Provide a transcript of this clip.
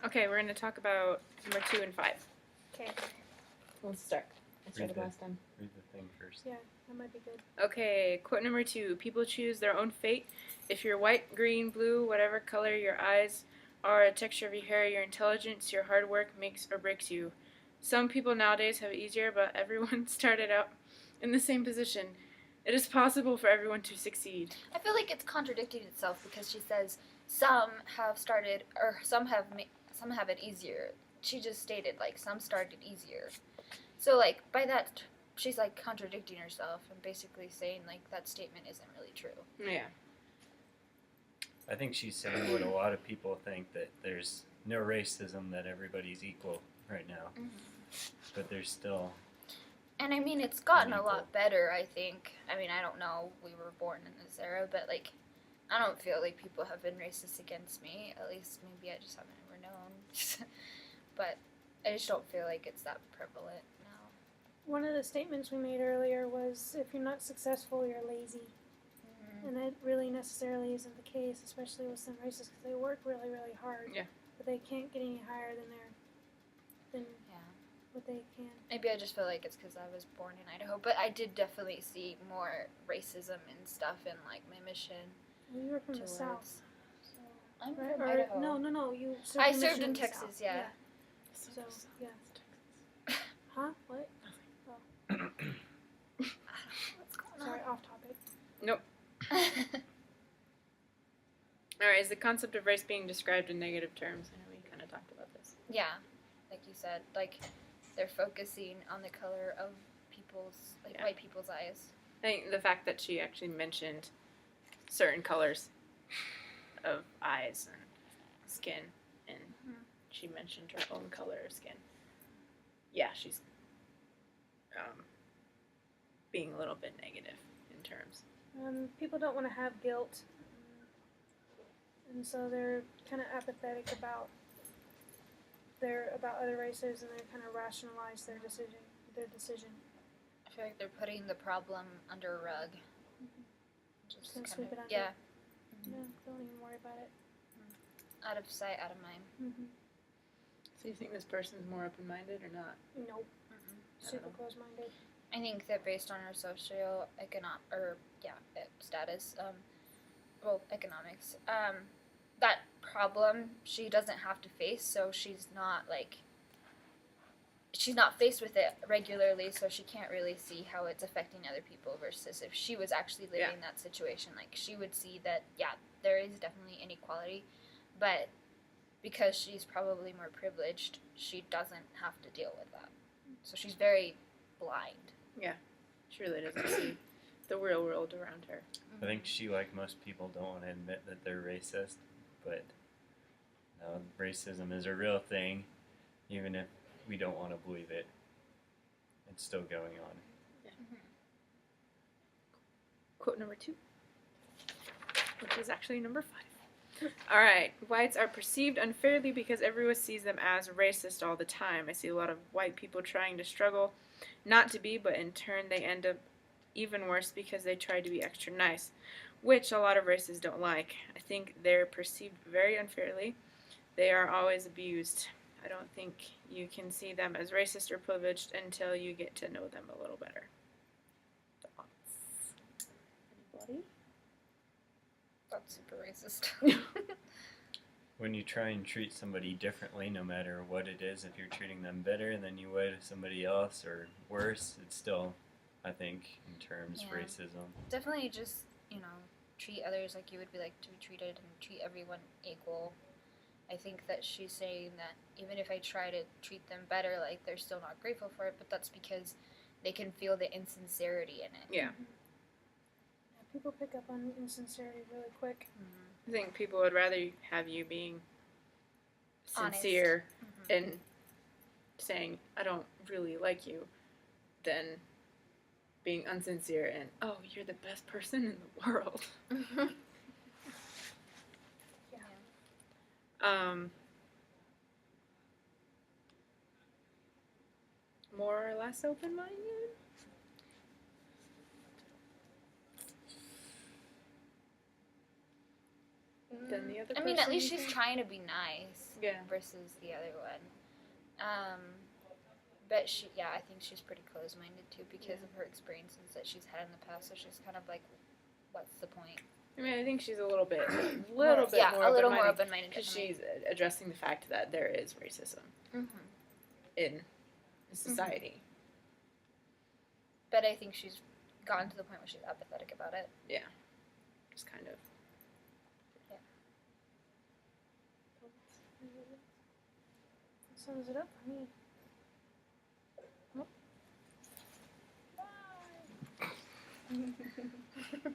Okay, we're going to talk about number 2 and 5. Okay. Let's start. I Read started the- last time. Read the thing first. Yeah, that might be good. Okay, quote number 2. People choose their own fate. If you're white, green, blue, whatever color your eyes are, the texture of your hair, your intelligence, your hard work makes or breaks you. Some people nowadays have it easier, but everyone started out in the same position. It is possible for everyone to succeed. I feel like it's contradicting itself because she says some have started, or some have it easier. She just stated like some started easier. So like by that, she's like contradicting herself and basically saying like that statement isn't really true. Yeah. I think she's saying what a lot of people think, that there's no racism, that everybody's equal right now. But there's still... And I mean, it's gotten a Unequal. lot better, I think. I mean, I don't know, we were born in this era, but like, I don't feel like people have been racist against me. At least maybe I just haven't ever known. But I just don't feel like it's that prevalent now. One of the statements we made earlier was, if you're not successful, you're lazy. And that really necessarily isn't the case, especially with some races, because they work really, really hard. Yeah. But they can't get any higher than Yeah. what they can. Maybe I just feel like it's because I was born in Idaho, but I did definitely see more racism and stuff in like my mission. Well, you were from the towards. south. So, I'm right? from Or, Idaho. No. You served I your served mission in the Texas, south. yeah. So, yeah. Huh? What? What's going Sorry, off topic. on? Alright, is the concept of race being described in negative terms? I know we kind of talked about this. Yeah, like you said, like they're focusing on the color of people's, like Yeah. white people's eyes. I think the fact that she actually mentioned certain colors of eyes and skin, and she mentioned her own color of skin. Yeah, she's being a little bit negative in terms. People don't want to have guilt, and so they're kind of apathetic about other races, and they kind of rationalize their decision. I feel like they're putting the problem under a rug. Just gonna sweep it under. Yeah, Yeah, don't even worry about it. out of sight, out of mind. So you think this person's more open-minded or not? Nope. Super know. close-minded. I think that based on her status, economics, that problem she doesn't have to face, so she's not faced with it regularly, so she can't really see how it's affecting other people, versus if she was actually living that situation, like she would see that, there is definitely inequality, but because she's probably more privileged, she doesn't have to deal with that. So she's very blind. She really doesn't see the real world around her. I think she, like most people, don't want to admit that they're racist, but no, racism is a real thing, even if we don't want to believe it. It's still going on. Quote number 2, which is actually number 5. Alright, whites are perceived unfairly because everyone sees them as racist all the time. I see a lot of white people trying to struggle not to be, but in turn they end up even worse because they try to be extra nice, which a lot of races don't like. I think they're perceived very unfairly. They are always abused. I don't think you can see them as racist or privileged until you get to know them a little better. Thoughts? Anybody? That's super racist. When you try and treat somebody differently, no matter what it is, if you're treating them better than you would somebody else or worse, it's still, I think, in terms Yeah. racism. Definitely just, treat others like you would be like to be treated and treat everyone equal. I think that she's saying that even if I try to treat them better, like they're still not grateful for it, but that's because they can feel the insincerity in it. Yeah. People pick up on insincerity really quick. I think people would rather have you being Honest. sincere and saying, I don't really like you, than being unsincere and, oh, you're the best person in the world. More or less open-minded? than the other I person. mean, at least you she's think? trying to be nice. Yeah. Versus the other one. But I think she's pretty close-minded too because of her experiences that she's had in the past. So she's kind of like, what's the point? I mean, I think she's a little bit more a little more open-minded open-minded. because Definitely. she's addressing the fact that there is racism Mm-hmm. in society. But I think she's gotten to the point where she's apathetic about it. Just kind of. Sums it up for me. Bye.